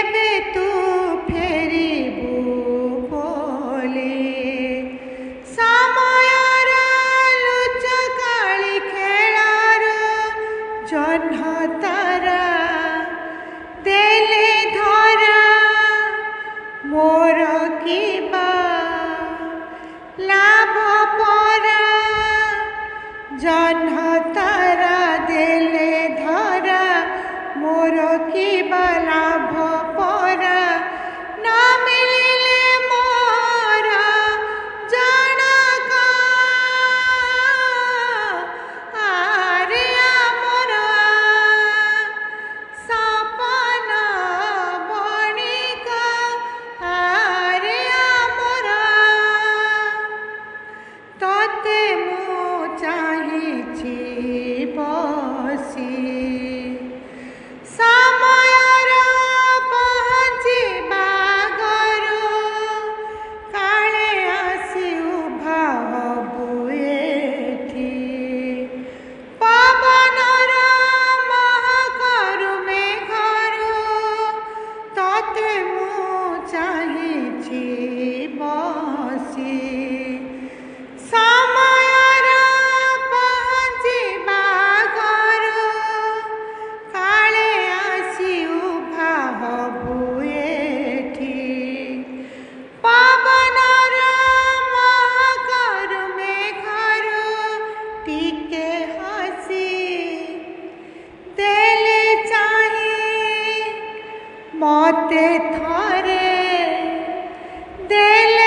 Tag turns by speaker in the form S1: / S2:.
S1: केबे तू फेरिबू बोली समयर लुचकाळी खेळार जह्न तारा देले धरा मोर किबा लाभ परा जह्न तारा देले धरा मोर किबा लाभ परा न मिलिले मोर जनका आरे आमर सपन बणिका आरे आमर तते मु चाहिछि बसी समयर पहुँचिबा घरु काले आसी उभा हबु एठी पवनर महकरु मेघरु तते मु चाहिछि बसी समयर पहुँचिबा घरु काले आसी उभा हबु एठी पवनर महकरु मेघरु टिके हसी देले चाहि मते थरे देले